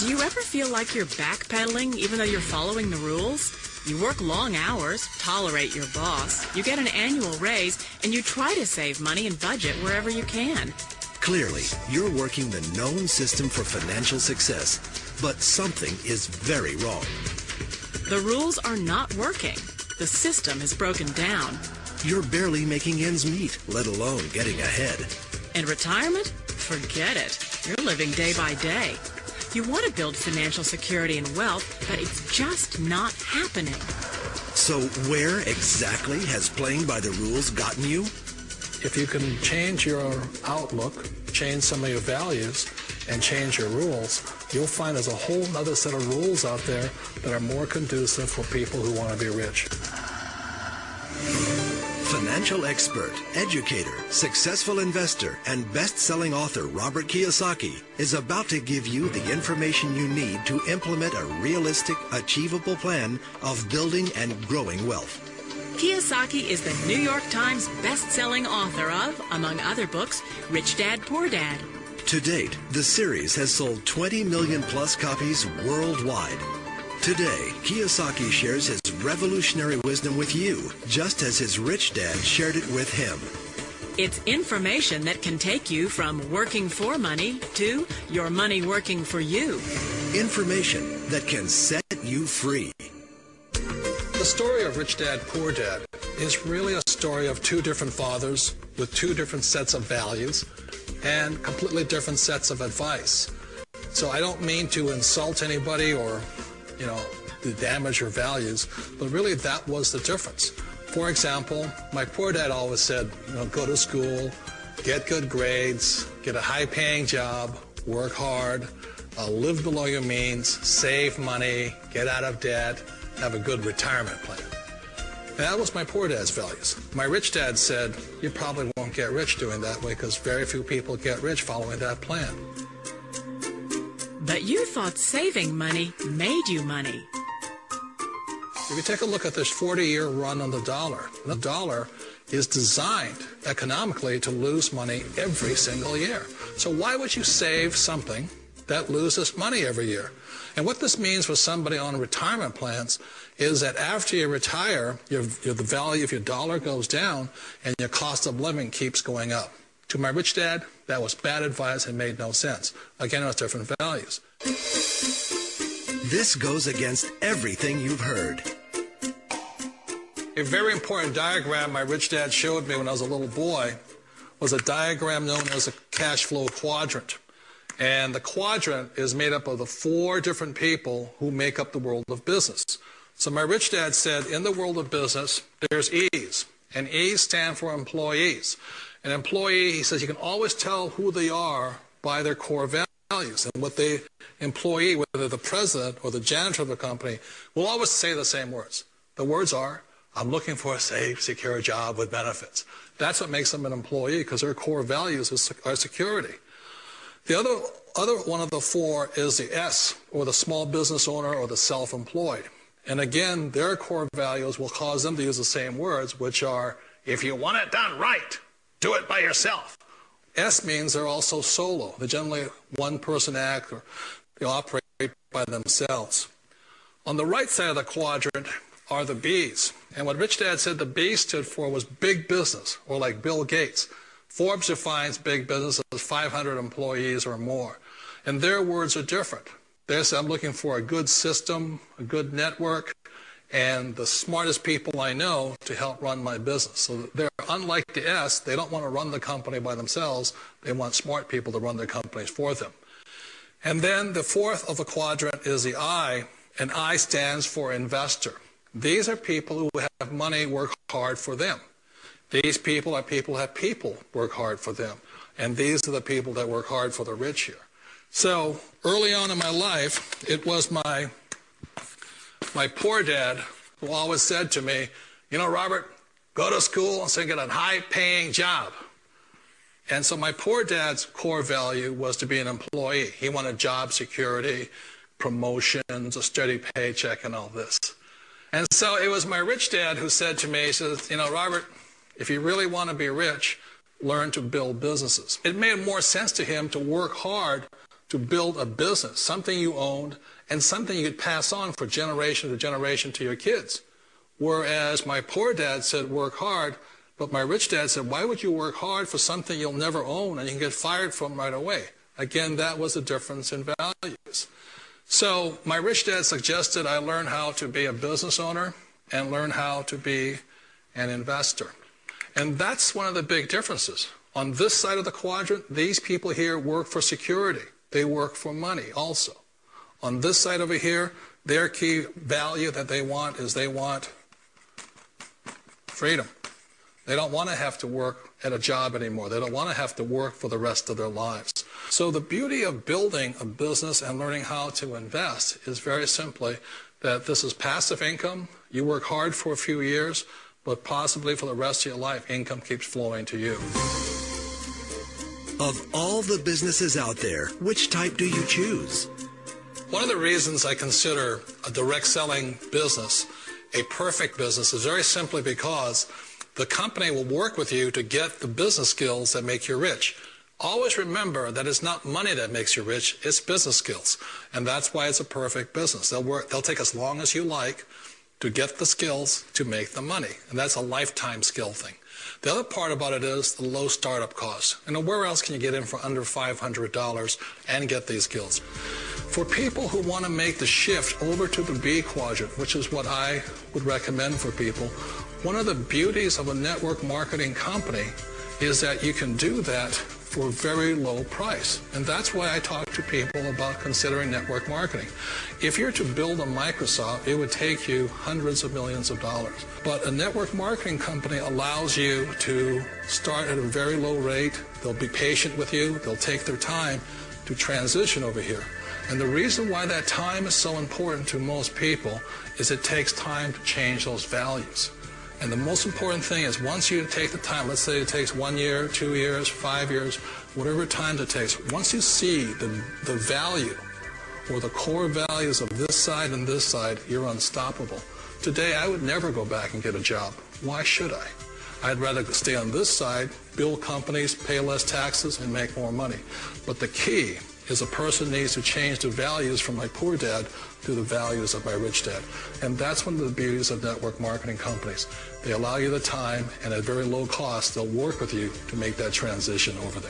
Do you ever feel like you're backpedaling even though you're following the rules? You work long hours, tolerate your boss, you get an annual raise, and you try to save money and budget wherever you can. Clearly, you're working the known system for financial success, but something is very wrong. The rules are not working. The system is broken down. You're barely making ends meet, let alone getting ahead. And retirement? Forget it. You're living day by day. You want to build financial security and wealth, but it's just not happening. So where exactly has playing by the rules gotten you? If you can change your outlook, change some of your values, and change your rules, you'll find there's a whole other set of rules out there that are more conducive for people who want to be rich. Financial expert, educator, successful investor, and best-selling author Robert Kiyosaki is about to give you the information you need to implement a realistic, achievable plan of building and growing wealth. Kiyosaki is the New York Times best-selling author of, among other books, Rich Dad, Poor Dad. To date, the series has sold 20 million plus copies worldwide. Today, Kiyosaki shares his revolutionary wisdom with you, just as his rich dad shared it with him. It's information that can take you from working for money to your money working for you. Information that can set you free. The story of Rich Dad, Poor Dad is really a story of two different fathers with two different sets of values and completely different sets of advice. So I don't mean to insult anybody or to damage your values, but really that was the difference. For example, my poor dad always said, go to school, get good grades, get a high-paying job, work hard, live below your means, save money, get out of debt, have a good retirement plan. And that was my poor dad's values. My rich dad said, you probably won't get rich doing that way because very few people get rich following that plan. But you thought saving money made you money. If you take a look at this 40-year run on the dollar is designed economically to lose money every single year. So why would you save something that loses money every year? And what this means for somebody on retirement plans is that after you retire, the value of your dollar goes down and your cost of living keeps going up. To my rich dad, that was bad advice and made no sense. Again, it was different values. This goes against everything you've heard. A very important diagram my rich dad showed me when I was a little boy was a diagram known as a cash flow quadrant. And the quadrant is made up of the four different people who make up the world of business. So my rich dad said, in the world of business, there's E's. And E's stand for employees. An employee, he says, you can always tell who they are by their core values. And what the employee, whether the president or the janitor of the company, will always say the same words. The words are, I'm looking for a safe, secure job with benefits. That's what makes them an employee, because their core values are security. The other one of the four is the S, or the small business owner or the self-employed. And again, their core values will cause them to use the same words, which are, if you want it done right, do it by yourself. S means they're also solo. They're generally one-person act, or they operate by themselves. On the right side of the quadrant are the B's. And what Rich Dad said the B stood for was big business, or like Bill Gates. Forbes defines big business as 500 employees or more. And their words are different. They say, I'm looking for a good system, a good network, and the smartest people I know to help run my business. So they're unlike the S. They don't want to run the company by themselves. They want smart people to run their companies for them. And then the fourth of the quadrant is the I, and I stands for investor. These are people who have money work hard for them. These people are people who have people work hard for them. And these are the people that work hard for the rich here. So early on in my life, it was my poor dad who always said to me, Robert, go to school and get a high-paying job. And so my poor dad's core value was to be an employee. He wanted job security, promotions, a steady paycheck, and all this. And so it was my rich dad who said to me, he says, Robert, if you really want to be rich, learn to build businesses. It made more sense to him to work hard to build a business, something you owned and something you could pass on for generation to generation to your kids. Whereas my poor dad said, work hard, but my rich dad said, why would you work hard for something you'll never own and you can get fired from right away? Again, that was a difference in values. So my rich dad suggested I learn how to be a business owner and learn how to be an investor. And that's one of the big differences. On this side of the quadrant, these people here work for security. They work for money also. On this side over here, their key value that they want is they want freedom. They don't want to have to work at a job anymore. They don't want to have to work for the rest of their lives. So the beauty of building a business and learning how to invest is very simply that this is passive income. You work hard for a few years, but possibly for the rest of your life, income keeps flowing to you. Of all the businesses out there, which type do you choose? One of the reasons I consider a direct selling business a perfect business is very simply because the company will work with you to get the business skills that make you rich. Always remember that it's not money that makes you rich, it's business skills. And that's why it's a perfect business. They'll take as long as you like to get the skills to make the money. And that's a lifetime skill thing. The other part about it is the low startup cost. And where else can you get in for under $500 and get these skills? For people who want to make the shift over to the B quadrant, which is what I would recommend for people, one of the beauties of a network marketing company is that you can do that for a very low price. And that's why I talk to people about considering network marketing. If you're to build a Microsoft, it would take you hundreds of millions of dollars. But a network marketing company allows you to start at a very low rate. They'll be patient with you. They'll take their time to transition over here. And the reason why that time is so important to most people is it takes time to change those values. And the most important thing is once you take the time, let's say it takes 1 year, 2 years, 5 years, whatever time it takes, once you see the value or the core values of this side and this side, you're unstoppable. Today, I would never go back and get a job. Why should I? I'd rather stay on this side, build companies, pay less taxes, and make more money. But the key is a person needs to change the values from my poor dad to the values of my rich dad. And that's one of the beauties of network marketing companies. They allow you the time, and at very low cost, they'll work with you to make that transition over there.